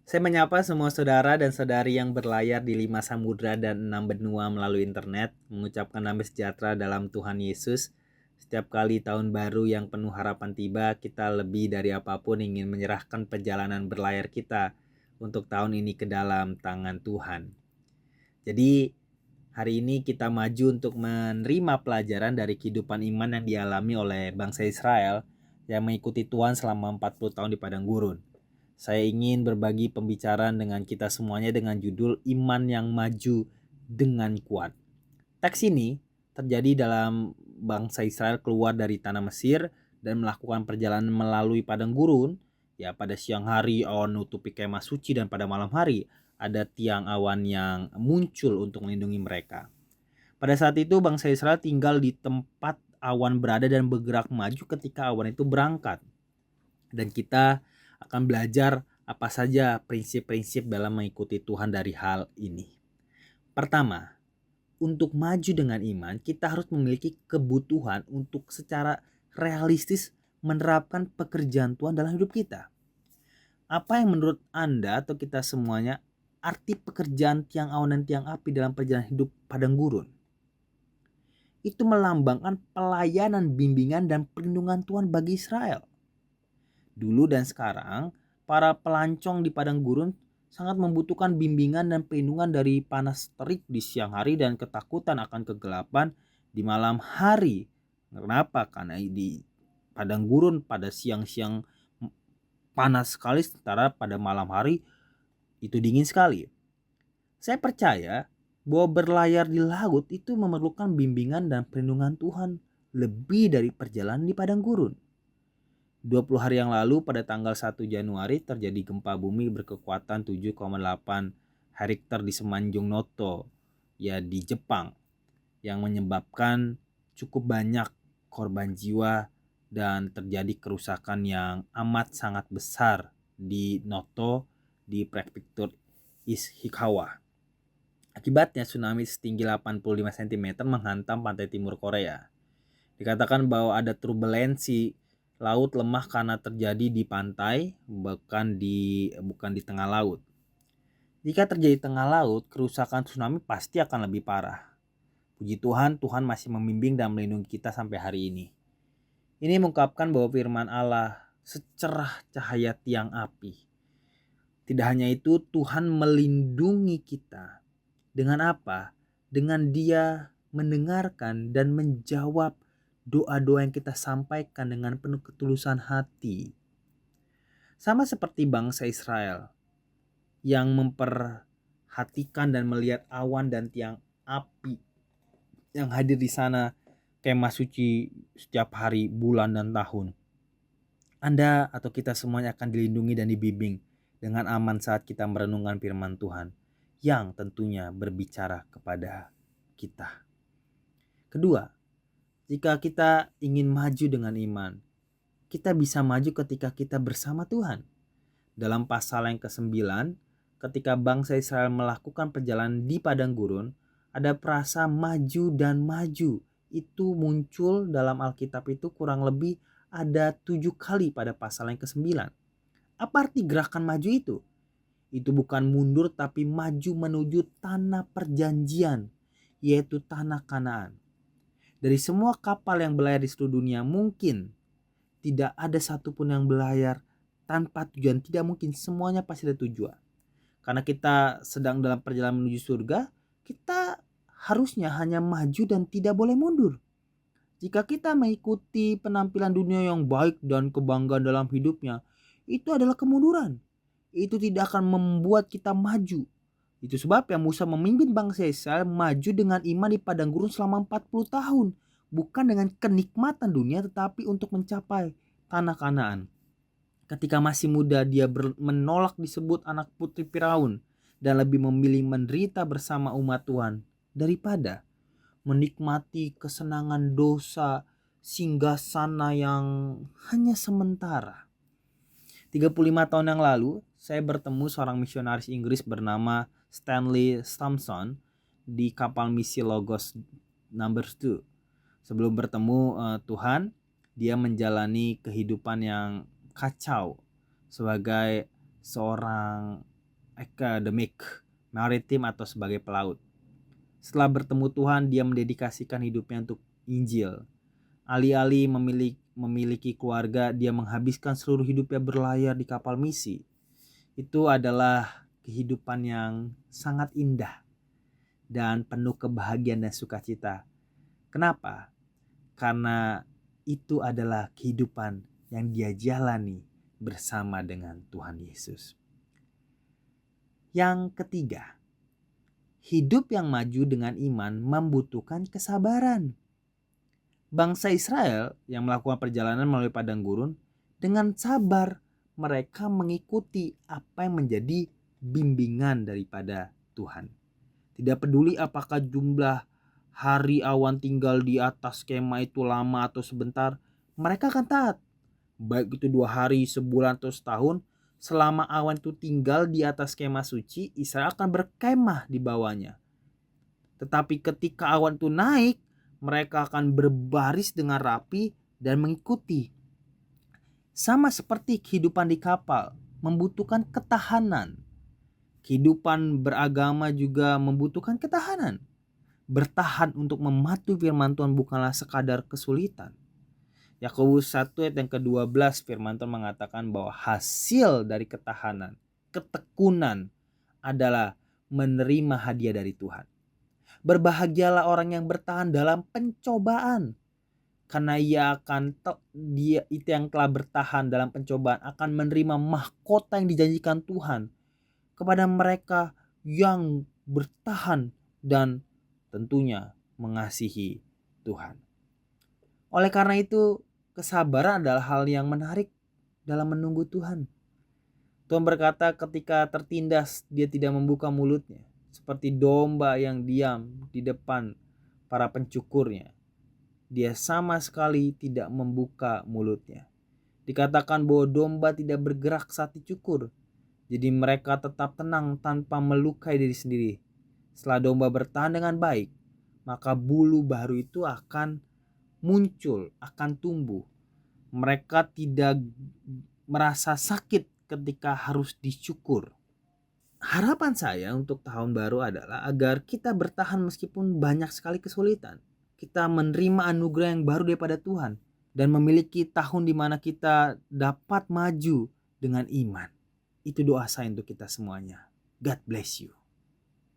Saya menyapa semua saudara dan saudari yang berlayar di 5 samudra dan 6 benua melalui internet, mengucapkan damai sejahtera dalam Tuhan Yesus. Setiap kali tahun baru yang penuh harapan tiba, kita lebih dari apapun ingin menyerahkan perjalanan berlayar kita untuk tahun ini ke dalam tangan Tuhan. Jadi hari ini kita maju untuk menerima pelajaran dari kehidupan iman yang dialami oleh bangsa Israel yang mengikuti Tuhan selama 40 tahun di padang gurun. Saya ingin berbagi pembicaraan dengan kita semuanya dengan judul Iman yang Maju dengan Kuat. Teks ini terjadi dalam bangsa Israel keluar dari tanah Mesir dan melakukan perjalanan melalui padang gurun. Ya, pada siang hari awan menutupi kemah suci dan pada malam hari ada tiang awan yang muncul untuk melindungi mereka. Pada saat itu bangsa Israel tinggal di tempat awan berada dan bergerak maju ketika awan itu berangkat. Dan kita akan belajar apa saja prinsip-prinsip dalam mengikuti Tuhan dari hal ini. Pertama, untuk maju dengan iman, kita harus memiliki kebutuhan untuk secara realistis menerapkan pekerjaan Tuhan dalam hidup kita. Apa yang menurut Anda atau kita semuanya arti pekerjaan tiang awan dan tiang api dalam perjalanan hidup padang gurun? Itu melambangkan pelayanan, bimbingan, dan perlindungan Tuhan bagi Israel. Dulu dan sekarang, para pelancong di padang gurun sangat membutuhkan bimbingan dan perlindungan dari panas terik di siang hari dan ketakutan akan kegelapan di malam hari. Kenapa? Karena di padang gurun pada siang-siang panas sekali, sementara pada malam hari itu dingin sekali. Saya percaya bahwa berlayar di laut itu memerlukan bimbingan dan perlindungan Tuhan lebih dari perjalanan di padang gurun. 20 hari yang lalu pada tanggal 1 Januari terjadi gempa bumi berkekuatan 7,8 Richter di Semenanjung Noto ya di Jepang yang menyebabkan cukup banyak korban jiwa dan terjadi kerusakan yang amat sangat besar di Noto di prefektur Ishikawa. Akibatnya tsunami setinggi 85 cm menghantam pantai timur Korea. Dikatakan bahwa ada turbulensi laut lemah karena terjadi di pantai, bukan di tengah laut. Jika terjadi tengah laut, kerusakan tsunami pasti akan lebih parah. Puji Tuhan, Tuhan masih membimbing dan melindungi kita sampai hari ini. Ini mengungkapkan bahwa firman Allah secerah cahaya tiang api. Tidak hanya itu, Tuhan melindungi kita. Dengan apa? Dengan Dia mendengarkan dan menjawab doa-doa yang kita sampaikan dengan penuh ketulusan hati. Sama seperti bangsa Israel yang memperhatikan dan melihat awan dan tiang api yang hadir di sana kemah suci setiap hari, bulan, dan tahun. Anda atau kita semuanya akan dilindungi dan dibimbing dengan aman saat kita merenungkan firman Tuhan yang tentunya berbicara kepada kita. Kedua, jika kita ingin maju dengan iman, kita bisa maju ketika kita bersama Tuhan. Dalam pasal yang ke-9, ketika bangsa Israel melakukan perjalanan di padang gurun, ada frasa maju dan maju. Itu muncul dalam Alkitab itu kurang lebih ada 7 kali pada pasal yang ke-9. Apa arti gerakan maju itu? Itu bukan mundur tapi maju menuju tanah perjanjian, yaitu tanah Kanaan. Dari semua kapal yang berlayar di seluruh dunia, mungkin tidak ada satupun yang berlayar tanpa tujuan. Tidak mungkin, semuanya pasti ada tujuan. Karena kita sedang dalam perjalanan menuju surga, kita harusnya hanya maju dan tidak boleh mundur. Jika kita mengikuti penampilan dunia yang baik dan kebanggaan dalam hidupnya, itu adalah kemunduran. Itu tidak akan membuat kita maju. Itu sebabnya Musa memimpin bangsa Israel maju dengan iman di padang gurun selama 40 tahun. Bukan dengan kenikmatan dunia tetapi untuk mencapai tanah Kanaan. Ketika masih muda dia menolak disebut anak putri Firaun dan lebih memilih menderita bersama umat Tuhan daripada menikmati kesenangan dosa singgasana yang hanya sementara. 35 tahun yang lalu, saya bertemu seorang misionaris Inggris bernama Stanley Thompson di kapal misi Logos Number 2. Sebelum bertemu Tuhan, dia menjalani kehidupan yang kacau sebagai seorang akademik, maritim atau sebagai pelaut. Setelah bertemu Tuhan, dia mendedikasikan hidupnya untuk Injil. Alih-alih memiliki keluarga, dia menghabiskan seluruh hidupnya berlayar di kapal misi. Itu adalah kehidupan yang sangat indah dan penuh kebahagiaan dan sukacita. Kenapa? Karena itu adalah kehidupan yang dia jalani bersama dengan Tuhan Yesus. Yang ketiga, hidup yang maju dengan iman membutuhkan kesabaran. Bangsa Israel yang melakukan perjalanan melalui padang gurun, dengan sabar mereka mengikuti apa yang menjadi bimbingan daripada Tuhan. Tidak peduli apakah jumlah hari awan tinggal di atas kemah itu lama atau sebentar, mereka akan taat. Baik itu 2 hari, sebulan atau setahun, selama awan itu tinggal di atas kemah suci, Israel akan berkemah di bawahnya. Tetapi ketika awan itu naik, mereka akan berbaris dengan rapi dan mengikuti. Sama seperti kehidupan di kapal, membutuhkan ketahanan. Kehidupan beragama juga membutuhkan ketahanan. Bertahan untuk mematuhi firman Tuhan bukanlah sekadar kesulitan. Yakobus 1 ayat yang ke-12 firman Tuhan mengatakan bahwa hasil dari ketahanan, ketekunan adalah menerima hadiah dari Tuhan. Berbahagialah orang yang bertahan dalam pencobaan, karena dia itu yang telah bertahan dalam pencobaan akan menerima mahkota yang dijanjikan Tuhan kepada mereka yang bertahan dan tentunya mengasihi Tuhan. Oleh karena itu, kesabaran adalah hal yang menarik dalam menunggu Tuhan. Tuhan berkata ketika tertindas dia tidak membuka mulutnya, seperti domba yang diam di depan para pencukurnya. Dia sama sekali tidak membuka mulutnya. Dikatakan bahwa domba tidak bergerak saat dicukur. Jadi mereka tetap tenang tanpa melukai diri sendiri. Setelah domba bertahan dengan baik, maka bulu baru itu akan muncul, akan tumbuh. Mereka tidak merasa sakit ketika harus dicukur. Harapan saya untuk tahun baru adalah agar kita bertahan meskipun banyak sekali kesulitan. Kita menerima anugerah yang baru daripada Tuhan dan memiliki tahun di mana kita dapat maju dengan iman. Itu doa saya untuk kita semuanya. God bless you.